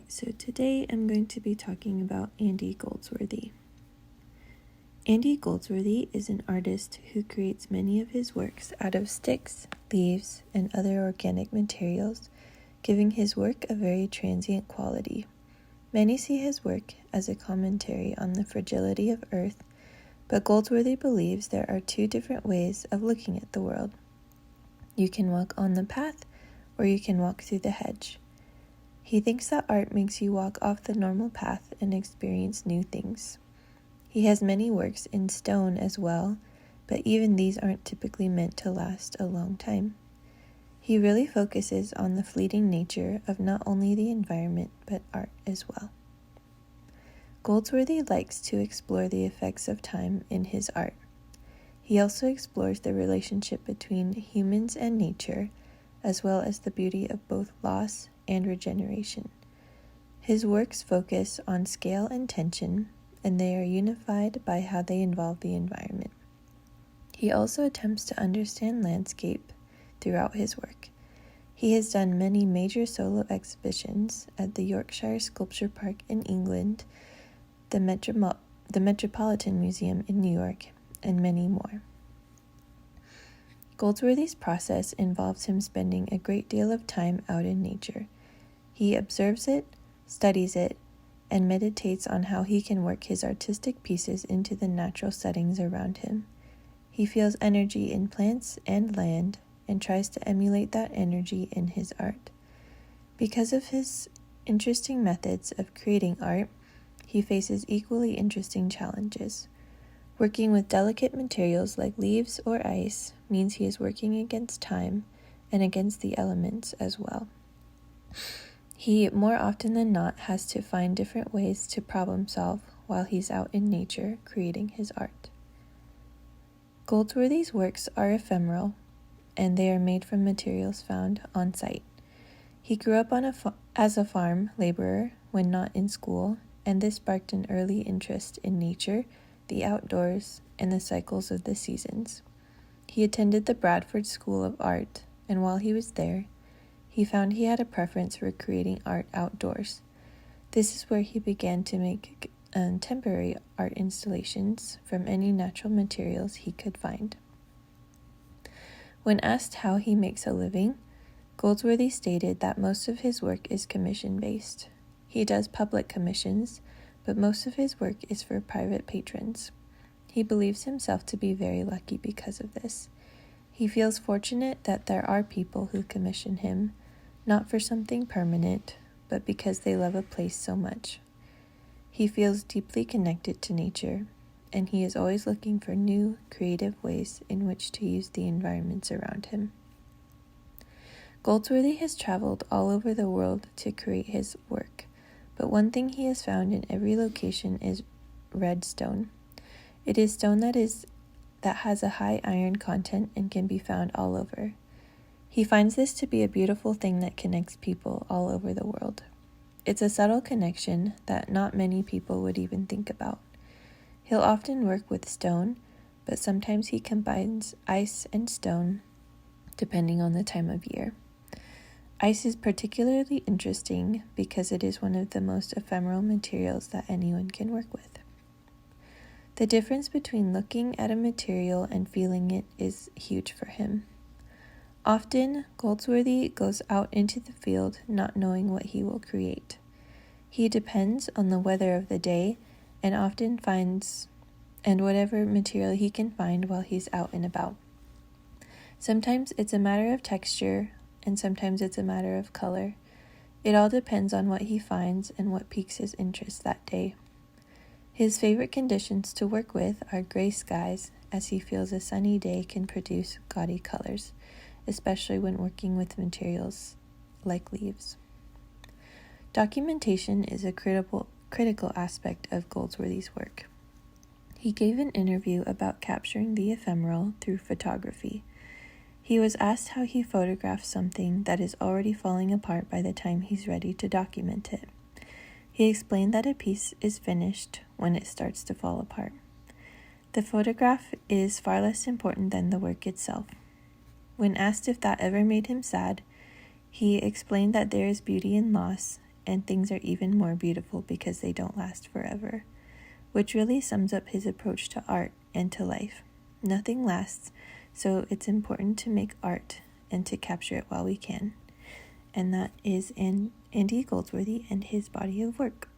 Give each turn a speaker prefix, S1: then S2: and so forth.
S1: So today I'm going to be talking about Andy Goldsworthy. Andy Goldsworthy is an artist who creates many of his works out of sticks, leaves, and other organic materials, giving his work a very transient quality. Many see his work as a commentary on the fragility of Earth, but Goldsworthy believes there are two different ways of looking at the world. You can walk on the path, or you can walk through the hedge. He thinks that art makes you walk off the normal path and experience new things. He has many works in stone as well, but even these aren't typically meant to last a long time. He really focuses on the fleeting nature of not only the environment, but art as well. Goldsworthy likes to explore the effects of time in his art. He also explores the relationship between humans and nature, as well as the beauty of both loss and regeneration. His works focus on scale and tension, and they are unified by how they involve the environment. He also attempts to understand landscape throughout his work. He has done many major solo exhibitions at the Yorkshire Sculpture Park in England, the Metropolitan Museum in New York, and many more. Goldsworthy's process involves him spending a great deal of time out in nature. He observes it, studies it, and meditates on how he can work his artistic pieces into the natural settings around him. He feels energy in plants and land and tries to emulate that energy in his art. Because of his interesting methods of creating art, he faces equally interesting challenges. Working with delicate materials like leaves or ice means he is working against time and against the elements as well. He, more often than not, has to find different ways to problem solve while he's out in nature creating his art. Goldsworthy's works are ephemeral, and they are made from materials found on site. He grew up as a farm laborer when not in school, and this sparked an early interest in nature, the outdoors, and the cycles of the seasons. He attended the Bradford School of Art, and while he was there, he found he had a preference for creating art outdoors. This is where he began to make temporary art installations from any natural materials he could find. When asked how he makes a living, Goldsworthy stated that most of his work is commission-based. He does public commissions, but most of his work is for private patrons. He believes himself to be very lucky because of this. He feels fortunate that there are people who commission him, not for something permanent, but because they love a place so much. He feels deeply connected to nature, and he is always looking for new, creative ways in which to use the environments around him. Goldsworthy has traveled all over the world to create his work, but one thing he has found in every location is red stone. It is stone that has a high iron content and can be found all over. He finds this to be a beautiful thing that connects people all over the world. It's a subtle connection that not many people would even think about. He'll often work with stone, but sometimes he combines ice and stone, depending on the time of year. Ice is particularly interesting because it is one of the most ephemeral materials that anyone can work with. The difference between looking at a material and feeling it is huge for him. Often, Goldsworthy goes out into the field not knowing what he will create. He depends on the weather of the day and often finds whatever material he can find while he's out and about. Sometimes it's a matter of texture, and sometimes it's a matter of color. It all depends on what he finds and what piques his interest that day. His favorite conditions to work with are gray skies, as he feels a sunny day can produce gaudy colors, especially when working with materials like leaves. Documentation is a critical aspect of Goldsworthy's work. He gave an interview about capturing the ephemeral through photography. He was asked how he photographs something that is already falling apart by the time he's ready to document it. He explained that a piece is finished when it starts to fall apart. The photograph is far less important than the work itself. When asked if that ever made him sad, he explained that there is beauty in loss and things are even more beautiful because they don't last forever, which really sums up his approach to art and to life. Nothing lasts, so it's important to make art and to capture it while we can. And that is Andy Goldsworthy and his body of work.